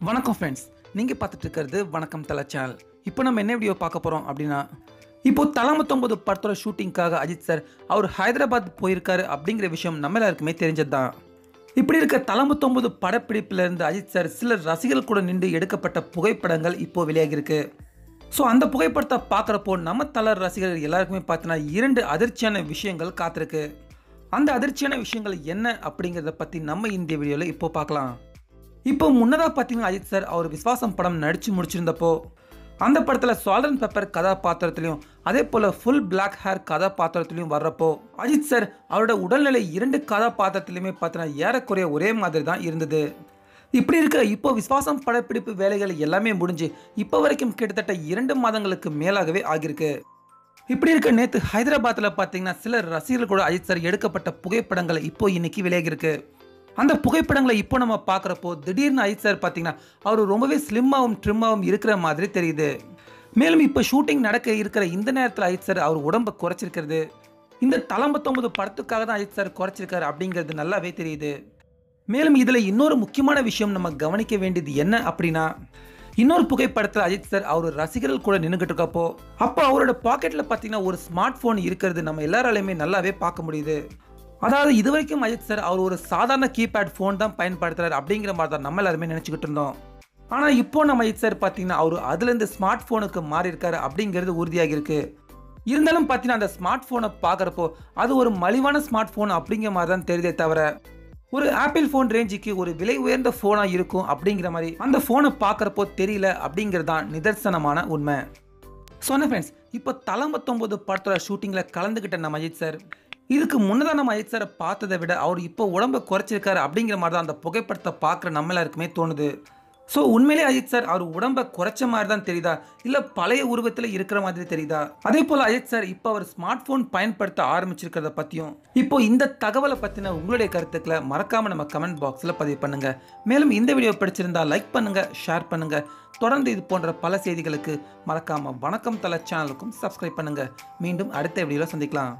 வணக்கம் ஃப்ரெண்ட்ஸ், நீங்கள் பார்த்துட்டு இருக்கிறது வணக்கம் தலை சேனல். இப்போ நம்ம என்ன வீடியோ பார்க்க போகிறோம் அப்படின்னா, இப்போ தல 39 படத்தோட ஷூட்டிங்காக அஜித் சார் அவர் ஹைதராபாத் போயிருக்காரு அப்படிங்கிற விஷயம் நம்ம எல்லாருக்குமே தெரிஞ்சது தான். இப்படி இருக்க தல 39 படப்பிடிப்பிலிருந்து அஜித் சார் சில ரசிகர்கள் கூட நின்று எடுக்கப்பட்ட புகைப்படங்கள் இப்போ வெளியாகிருக்கு. ஸோ அந்த புகைப்படத்தை பார்க்குறப்போ நம்ம தல ரசிகர்கள் எல்லாருக்குமே பார்த்தீங்கன்னா 2 அதிர்ச்சியான விஷயங்கள் காத்திருக்கு. அந்த அதிர்ச்சியான விஷயங்கள் என்ன அப்படிங்கிறத பற்றி நம்ம இந்த வீடியோவில் இப்போ பார்க்கலாம். இப்போ முன்னதாக பார்த்தீங்கன்னா அஜித் சார் அவர் விஸ்வாசம் படம் நடித்து முடிச்சிருந்தப்போ அந்த படத்தில் சால்ட் பெப்பர் கதாபாத்திரத்திலையும் அதே போல் ஃபுல் பிளாக் ஹேர் கதாபாத்திரத்திலையும் வர்றப்போ அஜித் சார் அவரோட உடல்நிலை 2 கதாபாத்திரத்திலையுமே பார்த்தீங்கன்னா ஏறக்குறைய ஒரே மாதிரி தான் இருந்தது. இப்படி இருக்க இப்போ விஸ்வாசம் படப்பிடிப்பு வேலைகள் எல்லாமே முடிஞ்சு இப்போ வரைக்கும் கிட்டத்தட்ட 2 மாதங்களுக்கு மேலாகவே ஆகியிருக்கு. இப்படி இருக்க நேற்று ஹைதராபாத்தில் பார்த்தீங்கன்னா சில ரசிகர்கள் கூட அஜித் சார் எடுக்கப்பட்ட புகைப்படங்கள் இப்போ இன்னைக்கு விலகியிருக்கு. அந்த புகைப்படங்களை இப்போ நம்ம பார்க்குறப்போ திடீர்னு அஜித் சார் பார்த்தீங்கன்னா அவர் ரொம்பவே ஸ்லிம்மாகவும் ட்ரிம்மாகவும் இருக்கிற மாதிரி தெரியுது. மேலும் இப்போ ஷூட்டிங் நடக்க இருக்கிற இந்த நேரத்தில் அஜித் சார் அவர் உடம்பை குறைச்சிருக்கிறது இந்த தல 39 படத்துக்காக தான் அஜித் சார் குறைச்சிருக்காரு அப்படிங்கிறது நல்லாவே தெரியுது. மேலும் இதில் இன்னொரு முக்கியமான விஷயம் நம்ம கவனிக்க வேண்டியது என்ன அப்படின்னா, இன்னொரு புகைப்படத்தில் அஜித் சார் அவர் ரசிகர்கள் கூட நின்றுகிட்டு இருக்கப்போ அப்போ அவரோட பாக்கெட்டில் பார்த்தீங்கன்னா ஒரு ஸ்மார்ட் ஃபோன் இருக்கிறது நம்ம எல்லாராலையுமே நல்லாவே பார்க்க முடியுது. அதாவது இது வரைக்கும் அஜித் சார் அவர் ஒரு சாதாரண கீபேட் ஃபோன் தான் பயன்படுத்துறாரு அப்படிங்கிற மாதிரி தான் நம்ம எல்லாருமே நினச்சிக்கிட்டு இருந்தோம். ஆனால் இப்போ நம்ம அஜித் சார் பார்த்தீங்கன்னா அவர் அதுலேருந்து ஸ்மார்ட் ஃபோனுக்கு மாறி இருக்காரு அப்படிங்கிறது உறுதியாக இருக்கு. இருந்தாலும் பார்த்தீங்கன்னா அந்த ஸ்மார்ட் ஃபோனை பார்க்குறப்போ அது ஒரு மலிவான ஸ்மார்ட் ஃபோன் அப்படிங்கிற மாதிரி தான் தெரியுதே தவிர ஒரு ஆப்பிள் ஃபோன் ரேஞ்சுக்கு ஒரு விலை உயர்ந்த ஃபோனாக இருக்கும் அப்படிங்கிற மாதிரி அந்த ஃபோனை பார்க்குறப்போ தெரியல அப்படிங்கிறது தான் நிதர்சனமான உண்மை. சொன்ன ஃப்ரெண்ட்ஸ், இப்போ தல 39 படத்தோட ஷூட்டிங்கில் கலந்துக்கிட்ட நம்ம அஜித் சார் இதுக்கு முன்னதாக நம்ம அஜித் சாரை பார்த்ததை விட அவர் இப்போ உடம்பை குறைச்சிருக்காரு அப்படிங்கிற மாதிரி தான் அந்த புகைப்படத்தை பார்க்குற நம்ம எல்லாருக்குமே தோணுது. ஸோ உண்மையிலே அஜித் சார் அவர் உடம்பை குறைச்ச மாதிரி தான் தெரியுதா இல்லை பழைய உருவத்தில் இருக்கிற மாதிரி தெரியுதா? அதே போல் அஜித் சார் இப்போ அவர் ஸ்மார்ட் ஃபோன் பயன்படுத்த ஆரம்பிச்சிருக்கிறத பற்றியும் இப்போ இந்த தகவலை பற்றின உங்களுடைய கருத்துக்களை மறக்காமல் நம்ம கமெண்ட் பாக்ஸில் பதிவு பண்ணுங்க. மேலும் இந்த வீடியோ பிடிச்சிருந்தா லைக் பண்ணுங்க, ஷேர் பண்ணுங்க. தொடர்ந்து இது போன்ற பல செய்திகளுக்கு மறக்காமல் வணக்கம் தல சேனலுக்கும் சப்ஸ்கிரைப் பண்ணுங்க. மீண்டும் அடுத்த வீடியோவில் சந்திக்கலாம்.